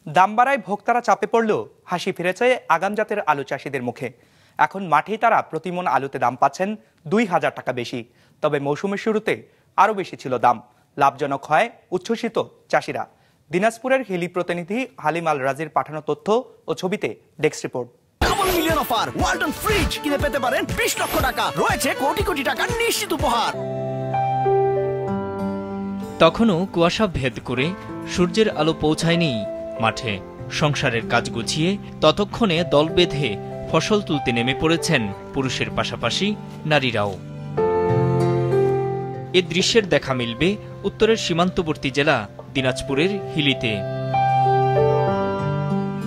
দাম বাড়ায় ভোক্তারা চাপে পড়লেও হাসি ফিরেছে আগাম জাতের আলু চাষিদের মুখে। এখন মাঠেই তারা প্রতিমন আলুতে দাম পাচ্ছেন ২,০০০ টাকা বেশি। তবে মৌসুমের শুরুতে আরও বেশি ছিল দাম। লাভজনক হয় উচ্ছ্বসিত চাষিরা। দিনাজপুরের হিলি প্রতিনিধি হালিম আল রাজির পাঠানো তথ্য ও ছবিতে desk report. Million offer Walton fridge কিনে পেতে পারেন ২০ লক্ষ টাকা, রয়েছে কোটি কোটি টাকার নিশ্চিত উপহার। তখনও কুয়াশা ভেদ করে সূর্যের আলো পৌঁছায়নি মাঠে। সংসারের কাজ গুছিয়ে ততক্ষণে দল বেঁধে ফসল তুলতে নেমে পড়েছেন পুরুষের পাশাপাশি নারীরাও। এ দৃশ্যের দেখা মিলবে উত্তরের সীমান্তবর্তী জেলা দিনাজপুরের হিলিতে।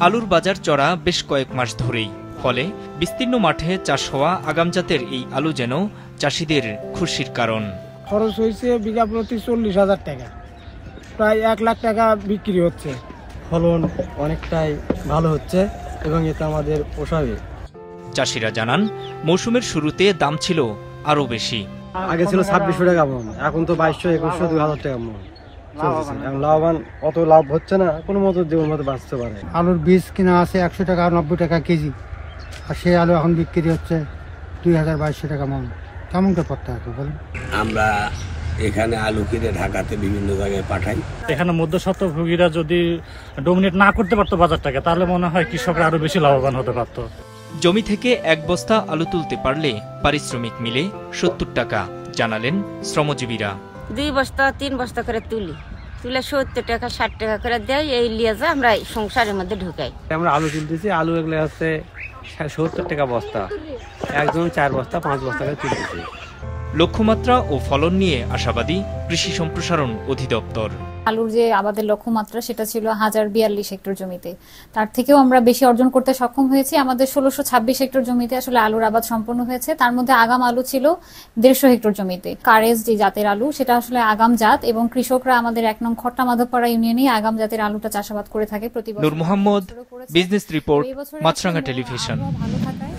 আলুর বাজার চড়া বেশ কয়েক মাস ধরেই, ফলে বিস্তীর্ণ মাঠে চাষ হওয়া আগাম জাতের এই আলু যেন চাষিদের খুশির কারণ। খরচ হয়েছে বিঘা প্রতি ৪০,০০০ টাকা, প্রায় ১ লাখ টাকা বিক্রি হচ্ছে। ফলন অনেকটাই ভালো হচ্ছে এবং এতে আমাদের পোষাবে। চাষিরা জানান, মৌসুমের শুরুতে দাম ছিল আরো বেশি। আগে ছিল ২৬০০ টাকা মন, এখন তো ২২০০, ২১০০, ২০০০ টাকা মন চলছে। এখন লাভবান অত লাভ হচ্ছে না, কোনো মতো জীবন মতো বাঁচতে পারে। আলুর বীজ কিনা আছে ১০০ টাকা ৯০ টাকা কেজি, আর সেই আলু এখন বিক্রি হচ্ছে ২,২২০ টাকা মন। কেমন করে পড়তে হবে বলেন? আমরা এখানে আলু কিনে ঢাকাতে বিভিন্ন জায়গায় পাঠাই। এখানে মধ্যস্বত্বভোগীরা যদি ডোমিনেট না করতে পারতো বাজারটাকে, তাহলে মনে হয় কৃষকরা আরো বেশি লাভবান হতে পারতো। জমি থেকে এক বস্তা আলু তুলতে পারলে পারিশ্রমিক মিলে ৭০ টাকা, জানালেন শ্রমজীবীরা। ২ বস্তা ৩ বস্তা করে তুলে ৭০ টাকা ৬০ টাকা করে দেয়। এই লিয়ে যা আমরা সংসারের মধ্যে ঢুকাই। আমরা আলু তুলতেছি, আলু এগুলো হচ্ছে ৭০ টাকা বস্তা, একজন ৪ বস্তা ৫ বস্তা করে তুলতেছি। লক্ষ্যমাত্রা ও ফলন নিয়ে আশাবাদী কৃষি সম্প্রসারণ অধিদপ্তর। আলুর যে আমাদের লক্ষ্যমাত্রা সেটা ছিল ১০৪২ হেক্টর জমিতে, তার থেকেও আমরা বেশি অর্জন করতে সক্ষম হয়েছি। আমাদের ১৬২৬ হেক্টর জমিতে আসলে আলুর আবাদ সম্পন্ন হয়েছে। তার মধ্যে আগাম আলু ছিল ১৫০ হেক্টর জমিতে। কারেজ যে জাতের আলু, সেটা আসলে আগাম জাত, এবং কৃষকরা আমাদের ১ নং খট্টা মাধবপাড়া ইউনিয়নে আগাম জাতের আলুটা চাষাবাদ করে থাকে প্রতি বছর। নূর মোহাম্মদ, বিজনেস রিপোর্ট, মাছরাঙ্গা টেলিভিশন। ভালো থাকায়